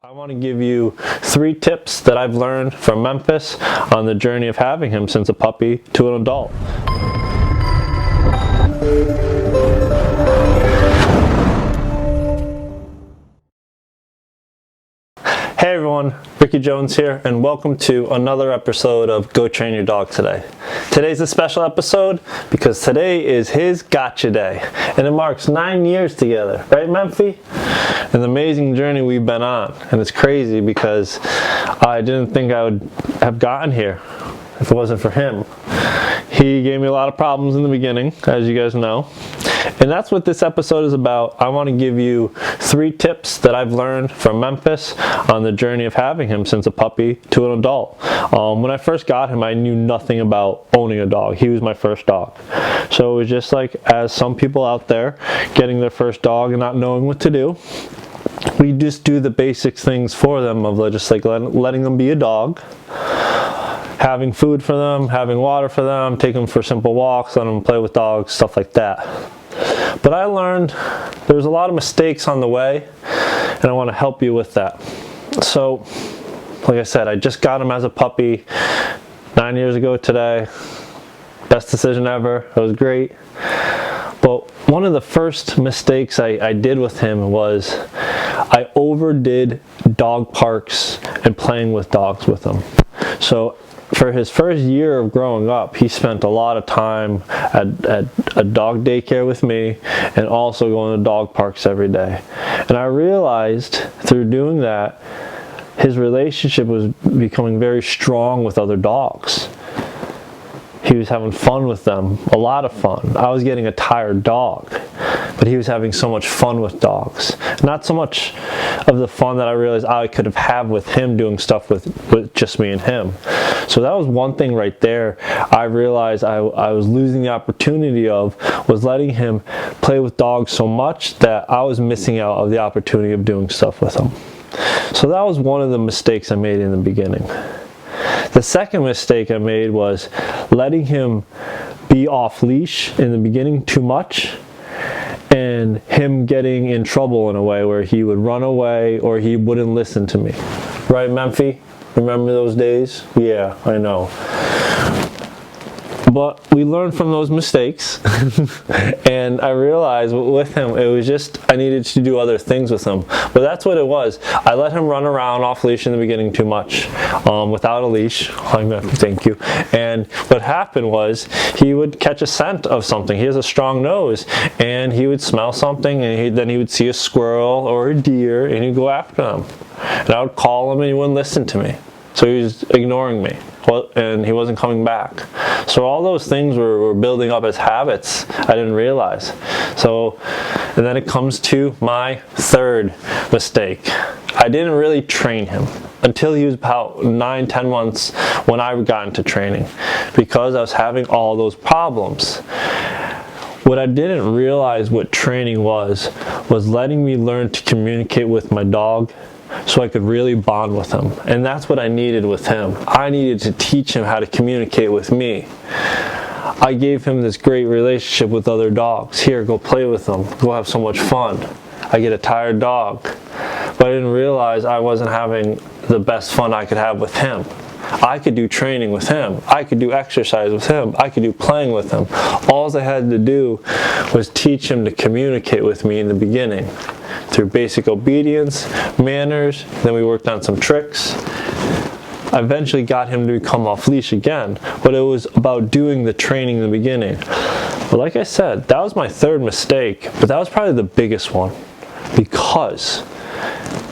I want to give you 3 tips that I've learned from Memphis on the journey of having him since a puppy to an adult. Hey everyone, Ricky Jones here, and welcome to another episode of Go Train Your Dog Today. Today's a special episode because today is his gotcha day, and it marks 9 years together, right Memphis? An amazing journey we've been on, and it's crazy because I didn't think I would have gotten here if it wasn't for him. He gave me a lot of problems in the beginning, as you guys know. And that's what this episode is about. I want to give you 3 tips that I've learned from Memphis on the journey of having him since a puppy to an adult. When I first got him, I knew nothing about owning a dog. He was my first dog. So it was just like, as some people out there getting their first dog and not knowing what to do, we just do the basic things for them of just like letting them be a dog, having food for them, having water for them, taking them for simple walks, letting them play with dogs, stuff like that. But I learned there was a lot of mistakes on the way, and I want to help you with that. So, like I said, I just got him as a puppy 9 years ago today. Best decision ever. It was great. But one of the first mistakes I did with him was I overdid dog parks and playing with dogs with him. So for his first year of growing up, he spent a lot of time at a dog daycare with me and also going to dog parks every day. And I realized through doing that, his relationship was becoming very strong with other dogs. He was having fun with them, a lot of fun. I was getting a tired dog, but he was having so much fun with dogs. Not so much of the fun that I realized I could have had with him doing stuff with just me and him. So that was one thing right there I realized I was losing the opportunity of, was letting him play with dogs so much that I was missing out of the opportunity of doing stuff with him. So that was one of the mistakes I made in the beginning. The second mistake I made was letting him be off leash in the beginning too much, and him getting in trouble in a way where he would run away or he wouldn't listen to me. Right, Memphis? Remember those days? Yeah, I know. But we learned from those mistakes, and I realized with him, it was just, I needed to do other things with him. But that's what it was. I let him run around off leash in the beginning too much, without a leash. Thank you. And what happened was, he would catch a scent of something. He has a strong nose, and he would smell something, and then he would see a squirrel or a deer, and he'd go after them. And I would call him, and he wouldn't listen to me. So he was ignoring me, and he wasn't coming back. So all those things were building up as habits I didn't realize. So, and then it comes to my third mistake. I didn't really train him until he was about 9-10 months when I got into training, because I was having all those problems. What I didn't realize what training was letting me learn to communicate with my dog so I could really bond with him. And that's what I needed with him. I needed to teach him how to communicate with me. I gave him this great relationship with other dogs. Here, go play with them. Go have so much fun. I get a tired dog. But I didn't realize I wasn't having the best fun I could have with him. I could do training with him. I could do exercise with him. I could do playing with him. All I had to do was teach him to communicate with me in the beginning through basic obedience, manners, then we worked on some tricks. I eventually got him to become off leash again, but it was about doing the training in the beginning. But like I said, that was my third mistake, but that was probably the biggest one, because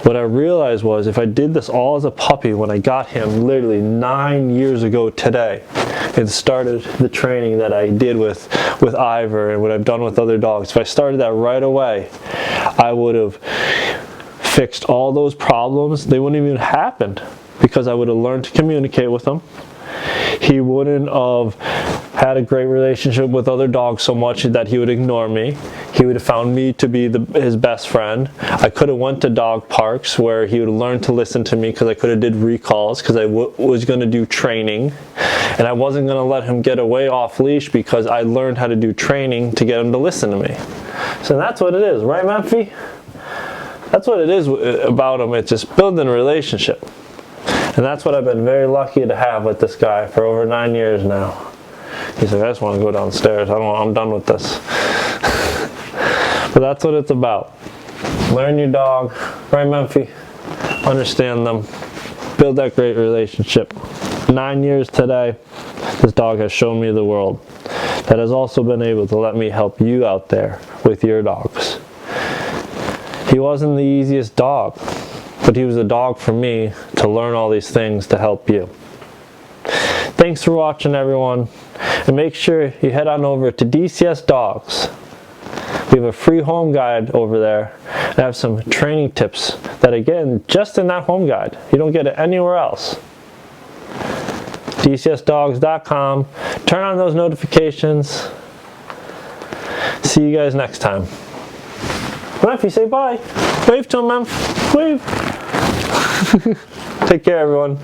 what I realized was if I did this all as a puppy when I got him literally 9 years ago today, and started the training that I did with Ivor and what I've done with other dogs, if I started that right away, I would have fixed all those problems. They wouldn't even happen because I would have learned to communicate with him. He wouldn't have had a great relationship with other dogs so much that he would ignore me. He would have found me to be his best friend. I could have went to dog parks where he would learn to listen to me, because I could have did recalls, because I was going to do training. And I wasn't going to let him get away off leash because I learned how to do training to get him to listen to me. So that's what it is, right Memphis? That's what it is about them. It's just building a relationship. And that's what I've been very lucky to have with this guy for over 9 years now. He's like, I just want to go downstairs. I'm done with this. But that's what it's about. Learn your dog, right, Memphis? Understand them. Build that great relationship. 9 years today, this dog has shown me the world. That has also been able to let me help you out there with your dogs. He wasn't the easiest dog, but he was a dog for me to learn all these things to help you. Thanks for watching, everyone, and make sure you head on over to DCS Dogs. We have a free home guide over there, and I have some training tips that, again, just in that home guide. You don't get it anywhere else. DCSdogs.com. Turn on those notifications. See you guys next time. Memphis, say bye. Wave to him, Memphis. Wave. Take care, everyone.